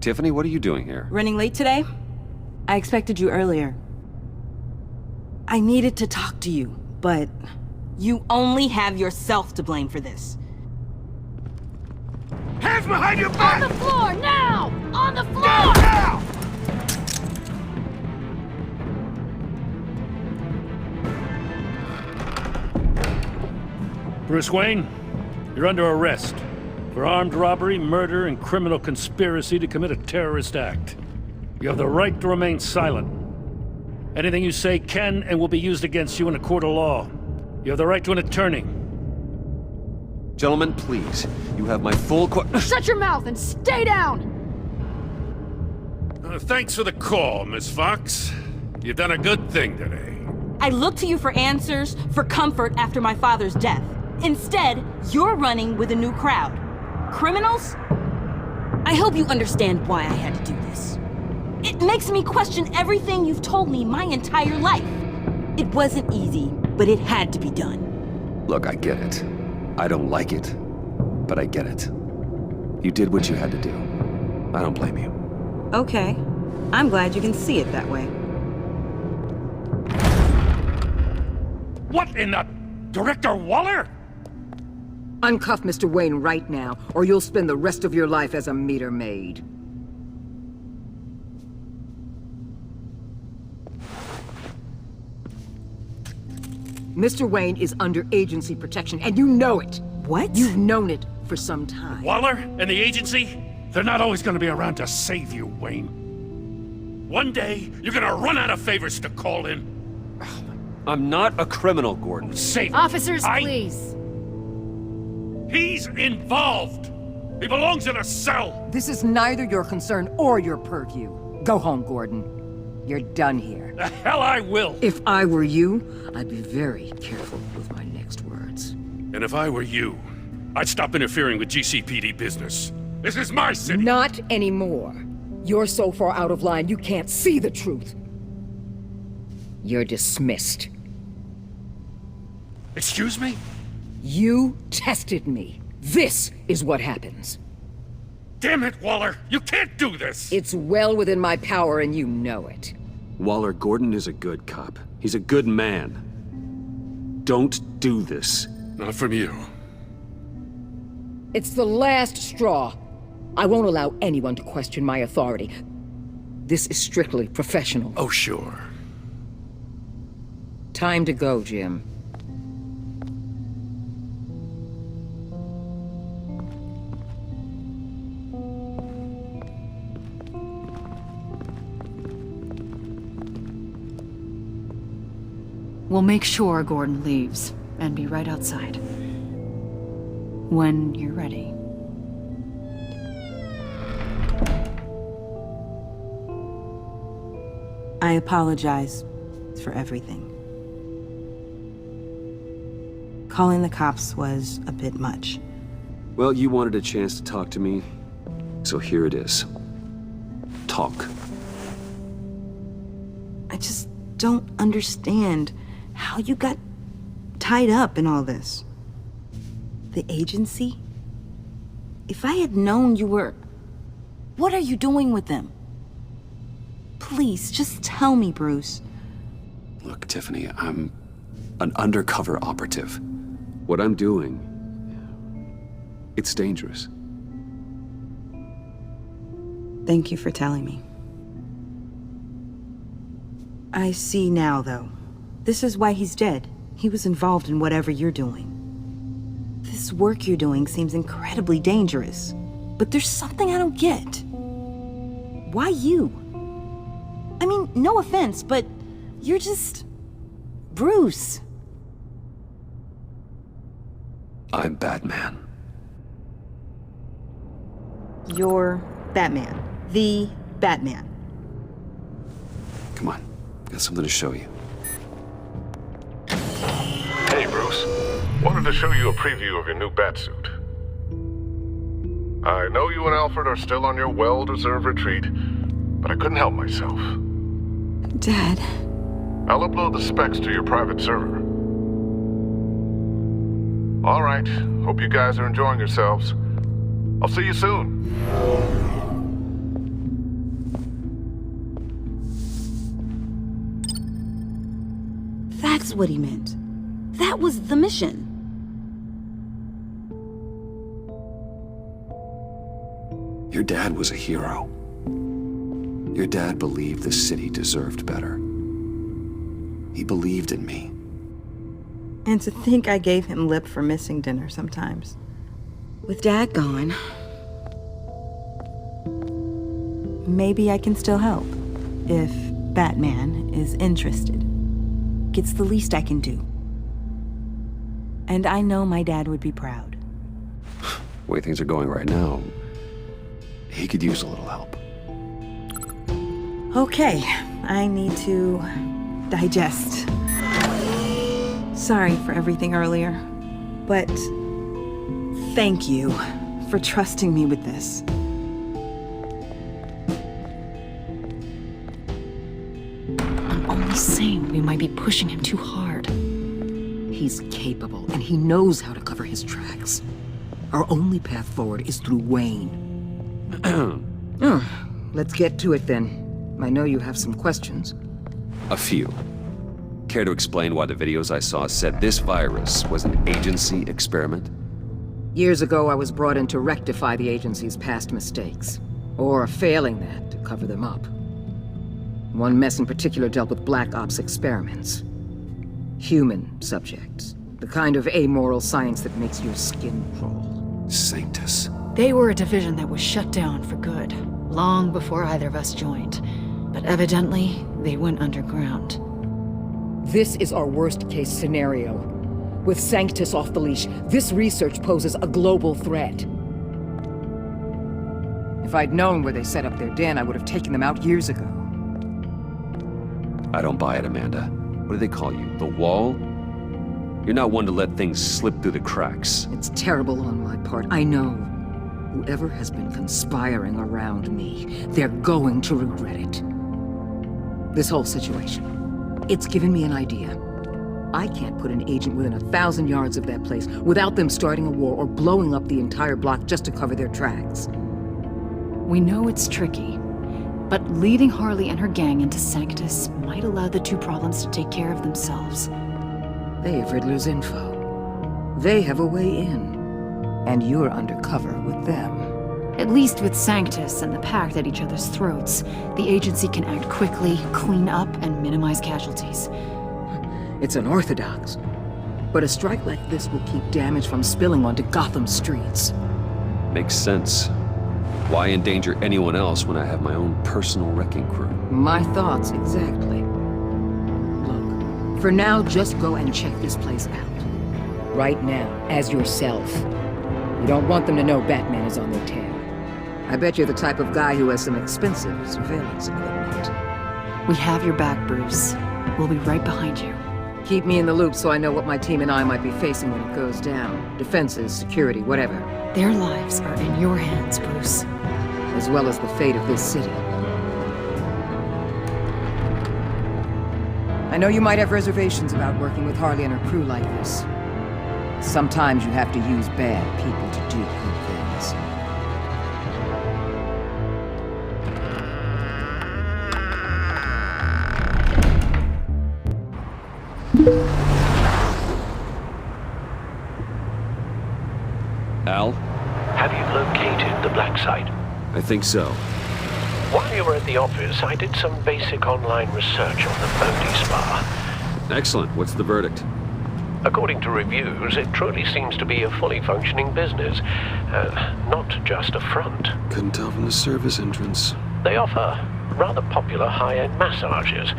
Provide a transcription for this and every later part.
Tiffany, what are you doing here? Running late today? I expected you earlier. I needed to talk to you, but you only have yourself to blame for this. Hands behind your back! On the floor, now! On the floor! Down, now! Bruce Wayne, you're under arrest for armed robbery, murder, and criminal conspiracy to commit a terrorist act. You have the right to remain silent. Anything you say can and will be used against you in a court of law. You have the right to an attorney. Gentlemen, please. You have my full Shut your mouth and stay down! Thanks for the call, Miss Fox. You've done a good thing today. I looked to you for answers, for comfort after my father's death. Instead, you're running with a new crowd. Criminals? I hope you understand why I had to do this. It makes me question everything you've told me my entire life. It wasn't easy, but it had to be done. Look, I get it. I don't like it, but I get it. You did what you had to do. I don't blame you. Okay. I'm glad you can see it that way. What in the... Director Waller? Uncuff Mr. Wayne right now, or you'll spend the rest of your life as a meter maid. Mr. Wayne is under agency protection, and you know it. What? You've known it for some time. Waller and the agency? They're not always gonna be around to save you, Wayne. One day, you're gonna run out of favors to call in. I'm not a criminal, Gordon. Save him. Officers, please. He's involved! He belongs in a cell! This is neither your concern or your purview. Go home, Gordon. You're done here. The hell I will! If I were you, I'd be very careful with my next words. And if I were you, I'd stop interfering with GCPD business. This is my city! Not anymore. You're so far out of line, you can't see the truth. You're dismissed. Excuse me? You tested me. This is what happens. Damn it, Waller! You can't do this! It's well within my power and you know it. Waller, Gordon is a good cop. He's a good man. Don't do this. Not from you. It's the last straw. I won't allow anyone to question my authority. This is strictly professional. Oh, sure. Time to go, Jim. We'll make sure Gordon leaves, and be right outside. When you're ready. I apologize for everything. Calling the cops was a bit much. Well, you wanted a chance to talk to me, so here it is. Talk. I just don't understand how you got tied up in all this. The agency? If I had known you were... What are you doing with them? Please, just tell me, Bruce. Look, Tiffany, I'm an undercover operative. What I'm doing, it's dangerous. Thank you for telling me. I see now, though. This is why he's dead. He was involved in whatever you're doing. This work you're doing seems incredibly dangerous. But there's something I don't get. Why you? I mean, no offense, but you're just... Bruce. I'm Batman. You're Batman. The Batman. Come on, got something to show you. Hey, Bruce. Wanted to show you a preview of your new Batsuit. I know you and Alfred are still on your well-deserved retreat, but I couldn't help myself. Dad. I'll upload the specs to your private server. All right. Hope you guys are enjoying yourselves. I'll see you soon. is what he meant. That was the mission. Your dad was a hero. Your dad believed the city deserved better. He believed in me. And to think I gave him lip for missing dinner sometimes. With Dad gone, maybe I can still help. If Batman is interested. It's the least I can do. And I know my dad would be proud. The way things are going right now, he could use a little help. Okay, I need to digest. Sorry for everything earlier, but thank you for trusting me with this. I'm only saying we might be pushing him too hard. He's capable, and he knows how to cover his tracks. Our only path forward is through Wayne. Let's get to it then. I know you have some questions. A few. Care to explain why the videos I saw said this virus was an agency experiment? Years ago, I was brought in to rectify the agency's past mistakes. Or failing that, to cover them up. One mess in particular dealt with Black Ops experiments. Human subjects. The kind of amoral science that makes your skin crawl. Sanctus. They were a division that was shut down for good, long before either of us joined. But evidently, they went underground. This is our worst-case scenario. With Sanctus off the leash, this research poses a global threat. If I'd known where they set up their den, I would have taken them out years ago. I don't buy it, Amanda. What do they call you? The Wall? You're not one to let things slip through the cracks. It's terrible on my part, I know. Whoever has been conspiring around me, they're going to regret it. This whole situation, it's given me an idea. I can't put an agent within 1,000 yards of that place without them starting a war or blowing up the entire block just to cover their tracks. We know it's tricky, but leading Harley and her gang into Sanctus might allow the two problems to take care of themselves. They have Riddler's info. They have a way in. And you're undercover with them. At least with Sanctus and the Pact at each other's throats, the agency can act quickly, clean up, and minimize casualties. It's unorthodox. But a strike like this will keep damage from spilling onto Gotham streets. Makes sense. Why endanger anyone else when I have my own personal wrecking crew? My thoughts, exactly. Look, for now, just go and check this place out. Right now, as yourself. You don't want them to know Batman is on their tail. I bet you're the type of guy who has some expensive surveillance equipment. We have your back, Bruce. We'll be right behind you. Keep me in the loop so I know what my team and I might be facing when it goes down. Defenses, security, whatever. Their lives are in your hands, Bruce. As well as the fate of this city. I know you might have reservations about working with Harley and her crew like this. Sometimes you have to use bad people to do good things. Al? Have you located the black site? I think so. While you were at the office, I did some basic online research on the Bodhi Spa. Excellent. What's the verdict? According to reviews, it truly seems to be a fully functioning business, not just a front. Couldn't tell from the service entrance. They offer rather popular high-end massages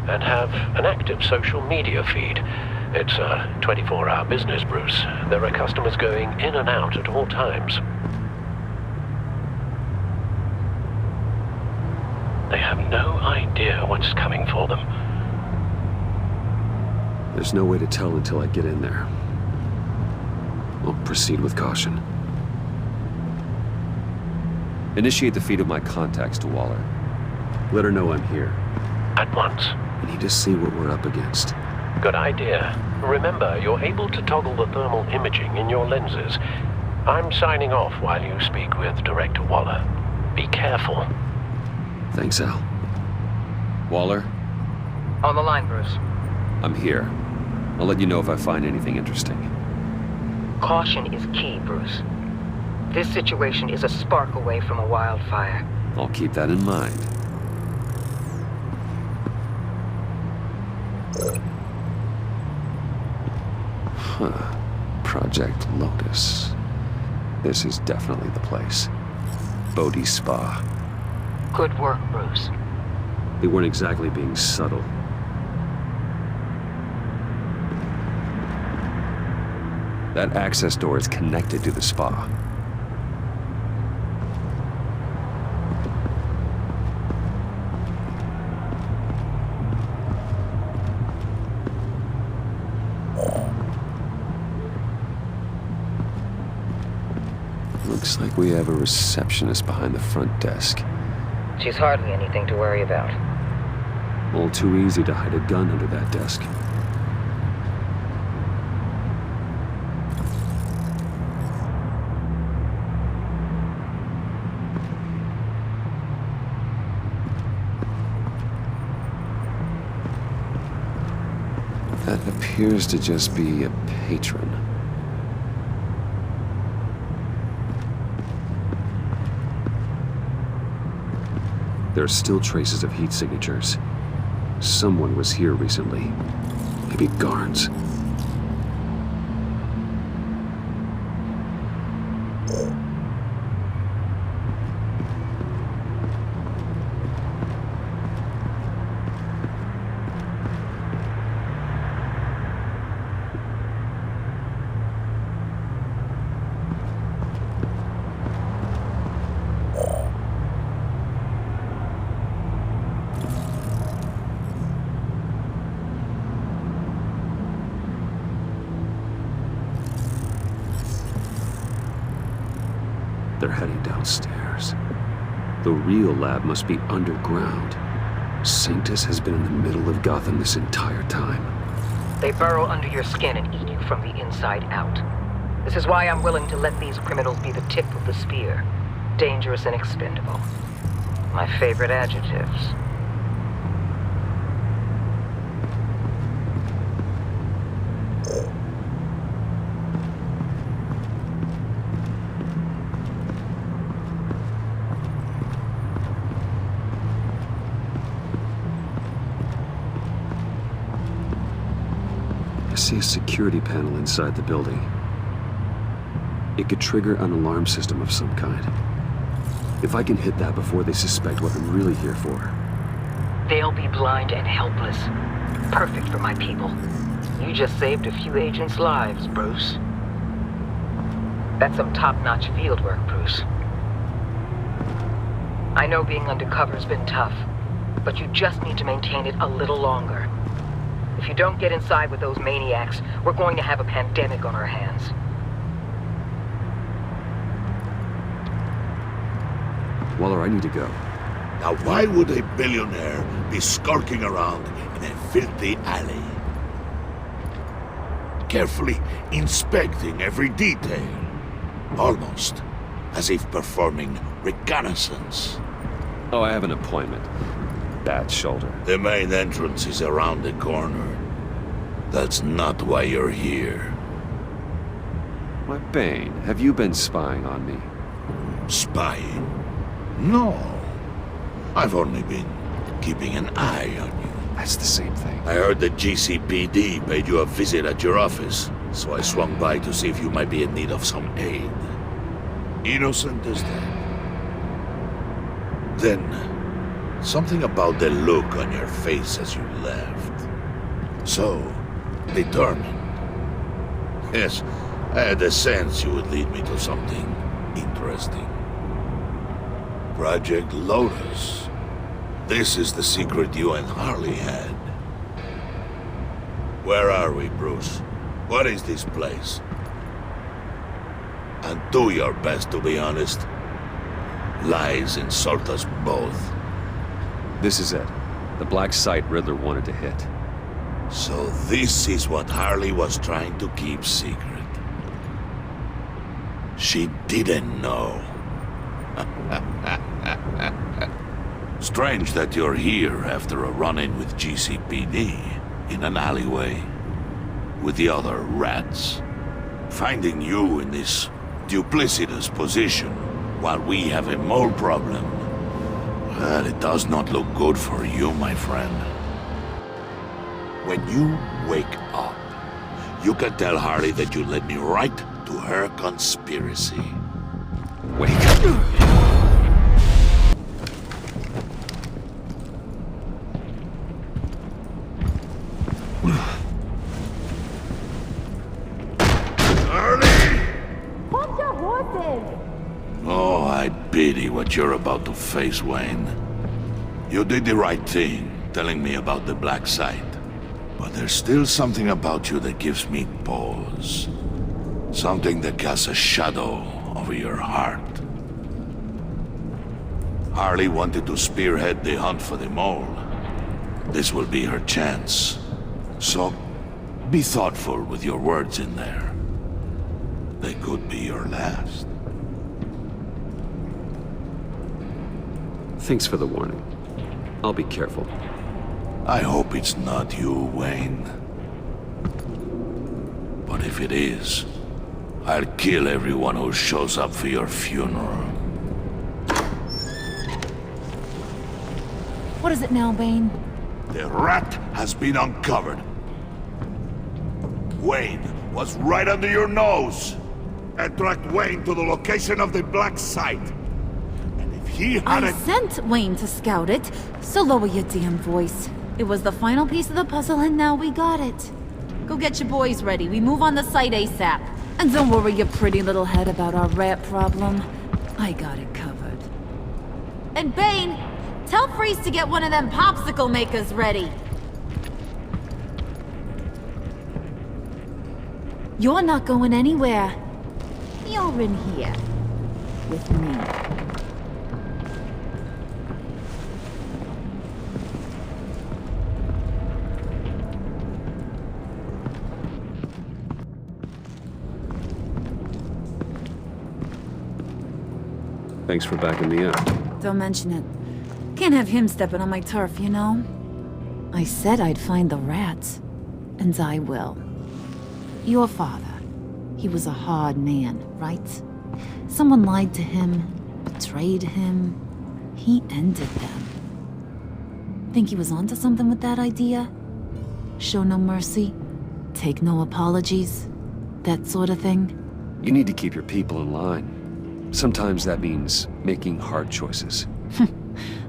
and have an active social media feed. It's a 24-hour business, Bruce. There are customers going in and out at all times. They have no idea what's coming for them. There's no way to tell until I get in there. I'll proceed with caution. Initiate the feed of my contacts to Waller. Let her know I'm here. At once. I need to see what we're up against. Good idea. Remember, you're able to toggle the thermal imaging in your lenses. I'm signing off while you speak with Director Waller. Be careful. Thanks, Al. Waller? On the line, Bruce. I'm here. I'll let you know if I find anything interesting. Caution is key, Bruce. This situation is a spark away from a wildfire. I'll keep that in mind. Huh. Project Lotus. This is definitely the place. Bodhi Spa. Good work, Bruce. They weren't exactly being subtle. That access door is connected to the spa. Looks like we have a receptionist behind the front desk. She's hardly anything to worry about. All too easy to hide a gun under that desk. That appears to just be a patron. There are still traces of heat signatures. Someone was here recently. Maybe Garnes. They're heading downstairs. The real lab must be underground. Sanctus has been in the middle of Gotham this entire time. They burrow under your skin and eat you from the inside out. This is why I'm willing to let these criminals be the tip of the spear. Dangerous and expendable. My favorite adjectives. I see a security panel inside the building. It could trigger an alarm system of some kind. If I can hit that before they suspect what I'm really here for. They'll be blind and helpless. Perfect for my people. You just saved a few agents' lives, Bruce. That's some top-notch field work, Bruce. I know being undercover's been tough, but you just need to maintain it a little longer. If you don't get inside with those maniacs, we're going to have a pandemic on our hands. Waller, I need to go. Now why would a billionaire be skulking around in a filthy alley? Carefully inspecting every detail. Almost as if performing reconnaissance. Oh, I have an appointment. Bad shoulder. The main entrance is around the corner. That's not why you're here. Why, Bane, have you been spying on me? Spying? No. I've only been keeping an eye on you. That's the same thing. I heard the GCPD paid you a visit at your office, so I swung by to see if you might be in need of some aid. Innocent as that. Then, something about the look on your face as you left. So, determined. Yes, I had a sense you would lead me to something interesting. Project Lotus. This is the secret you and Harley had. Where are we, Bruce? What is this place? And do your best to be honest. Lies insult us both. This is it. The black site Riddler wanted to hit. So this is what Harley was trying to keep secret. She didn't know. Strange that you're here after a run-in with GCPD in an alleyway. with the other rats. Finding you in this duplicitous position while we have a mole problem, well, it does not look good for you, my friend. When you wake up, you can tell Harley that you led me right to her conspiracy. Wake up. Hold your horses! Oh, I pity what you're about to face, Wayne. You did the right thing, telling me about the black site. But there's still something about you that gives me pause. Something that casts a shadow over your heart. Harley wanted to spearhead the hunt for the mole. This will be her chance. So, be thoughtful with your words in there. They could be your last. Thanks for the warning. I'll be careful. I hope it's not you, Wayne. But if it is, I'll kill everyone who shows up for your funeral. What is it now, Bane? The rat has been uncovered. Wayne was right under your nose. And tracked Wayne to the location of the black site. And if he I hadn't... sent Wayne to scout it, so lower your damn voice. It was the final piece of the puzzle and now we got it. Go get your boys ready. We move on the site ASAP. And don't worry your pretty little head about our rat problem. I got it covered. And Bane, tell Freeze to get one of them popsicle makers ready. You're not going anywhere. You're in here. With me. Thanks for backing me up. Don't mention it. Can't have him stepping on my turf, you know? I said I'd find the rats. And I will. Your father. He was a hard man, right? Someone lied to him, betrayed him. He ended them. Think he was onto something with that idea? Show no mercy? Take no apologies? That sort of thing? You need to keep your people in line. Sometimes that means making hard choices.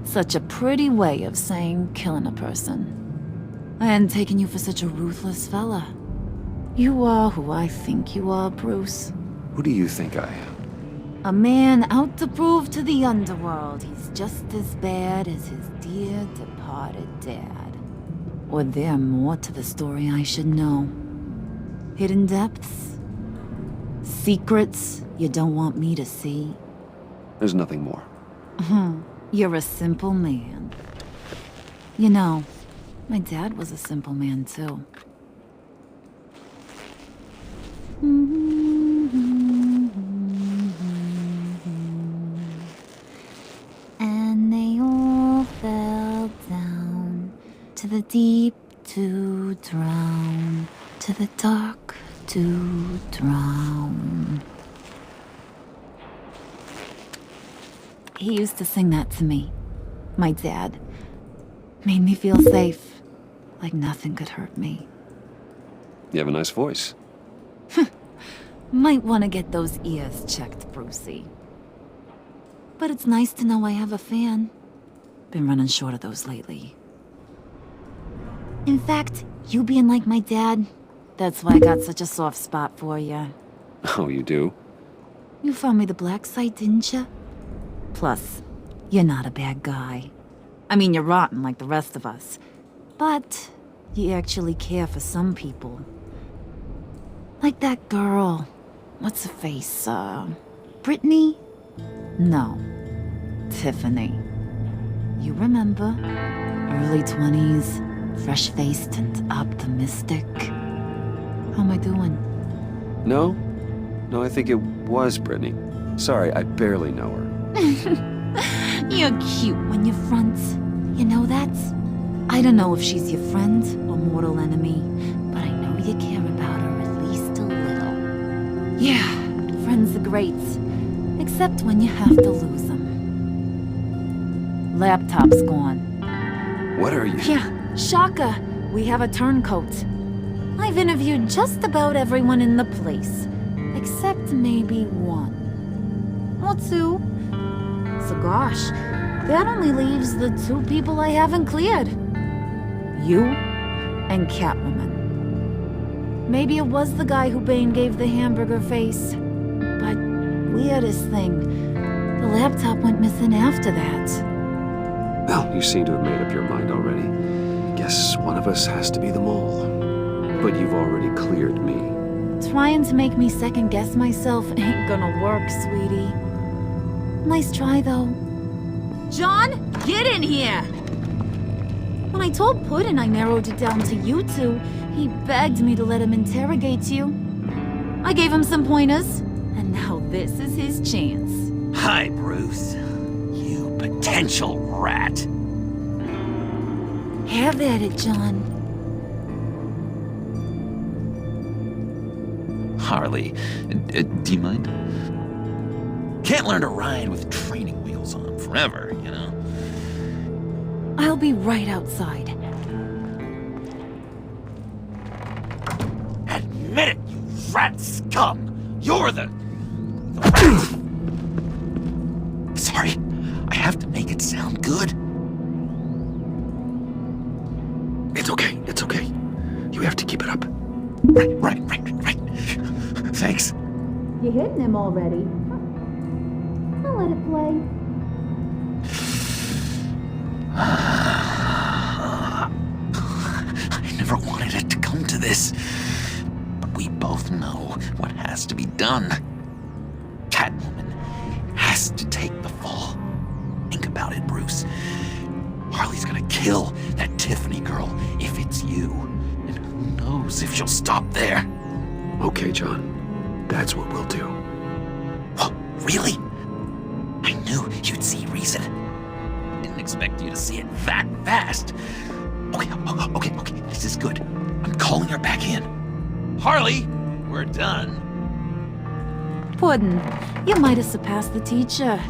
Such a pretty way of saying killing a person. I hadn't taken you for such a ruthless fella. You are who I think you are, Bruce. Who do you think I am? A man out to prove to the underworld he's just as bad as his dear departed dad. Or there more to the story I should know. Hidden depths? Secrets you don't want me to see? There's nothing more. You're a simple man. You know, my dad was a simple man too. And they all fell down to the deep to drown, to the dark to drown. He used to sing that to me. My dad. Made me feel safe, like nothing could hurt me. You have a nice voice. Might want to get those ears checked, Brucey. But it's nice to know I have a fan. Been running short of those lately. In fact, you being like my dad, that's why I got such a soft spot for you. Oh, you do? You found me the black site, didn't you? Plus, you're not a bad guy. I mean, you're rotten like the rest of us. But you actually care for some people. Like that girl. What's her face? Brittany? No. Tiffany. You remember? Early 20s, fresh-faced and optimistic. How am I doing? No? No, I think it was Brittany. Sorry, I barely know her. You're cute when you're front. You know that? I don't know if she's your friend or mortal enemy, but I know you care about her at least a little. Yeah, friends are great. Except when you have to lose them. Laptop's gone. What are you? Yeah, shocker. We have a turncoat. I've interviewed just about everyone in the place. Except maybe one. Or two. So gosh, that only leaves the two people I haven't cleared. You and Catwoman. Maybe it was the guy who Bane gave the hamburger face. But weirdest thing, the laptop went missing after that. Well, you seem to have made up your mind already. Guess one of us has to be the mole. But you've already cleared me. Trying to make me second guess myself ain't gonna work, sweetie. Nice try, though. John, get in here! When I told Puddin' I narrowed it down to you two, he begged me to let him interrogate you. I gave him some pointers, and now this is his chance. Hi, Bruce. You potential rat. Have at it, John. Harley, do you mind? Can't learn to ride with training wheels on forever, you know? I'll be right outside. Admit it, you rat scum! You're the rat! Sorry, I have to make it sound good. It's okay, it's okay. You have to keep it up. Right. Thanks. You hitting him already? I'll let it play. I never wanted it to come to this. But we both know what has to be done. Catwoman has to take the fall. Think about it, Bruce. Harley's gonna kill that Tiffany girl if it's you. And who knows if she'll stop there. Okay, John. That's what we'll do. Oh, really? I knew you'd see reason. Didn't expect you to see it that fast. Okay, this is good. I'm calling her back in. Harley, we're done. Puddin', you might have surpassed the teacher.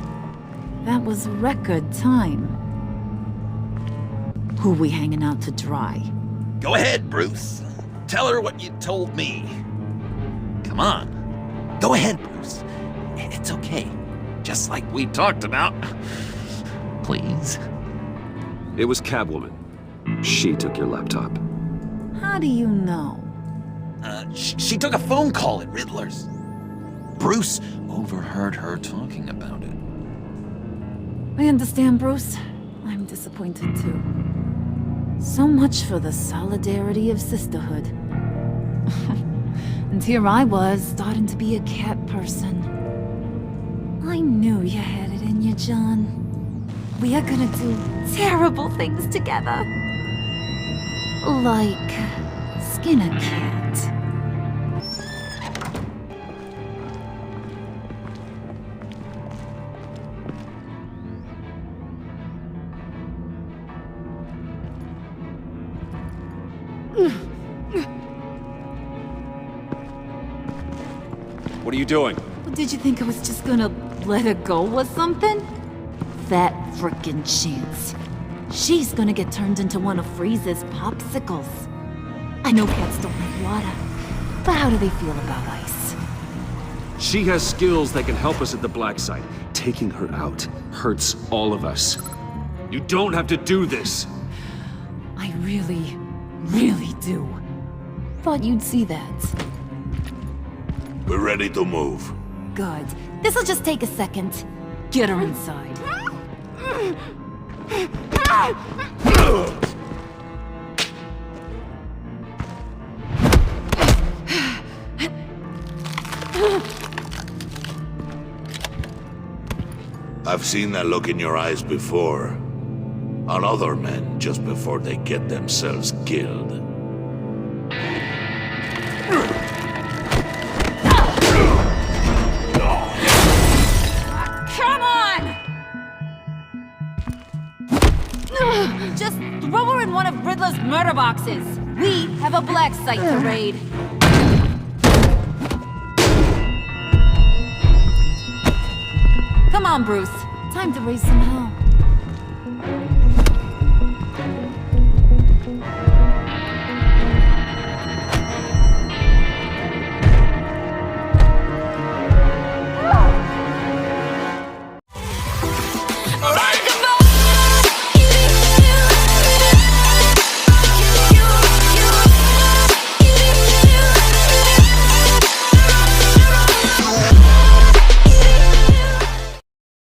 That was record time. Who we hanging out to dry? Go ahead, Bruce. Tell her what you told me. Come on. Go ahead, Bruce. It's okay. Just like we talked about. Please. It was Catwoman. She took your laptop. How do you know? She took a phone call at Riddler's. Bruce overheard her talking about it. I understand, Bruce. I'm disappointed too. So much for the solidarity of sisterhood. And here I was, starting to be a cat person. I knew you had it in you, John. We are gonna do terrible things together. Like skin a cat. What are you doing? Did you think I was just gonna let her go or something? That frickin' chance. She's gonna get turned into one of Freeze's popsicles. I know cats don't like water, but how do they feel about ice? She has skills that can help us at the black site. Taking her out hurts all of us. You don't have to do this. I really do. Thought you'd see that. We're ready to move. Good. This'll just take a second. Get her inside. I've seen that look in your eyes before. On other men just before they get themselves killed. Come on! Just throw her in one of Riddler's murder boxes. We have a black site to raid. Come on, Bruce. Time to raise some hell.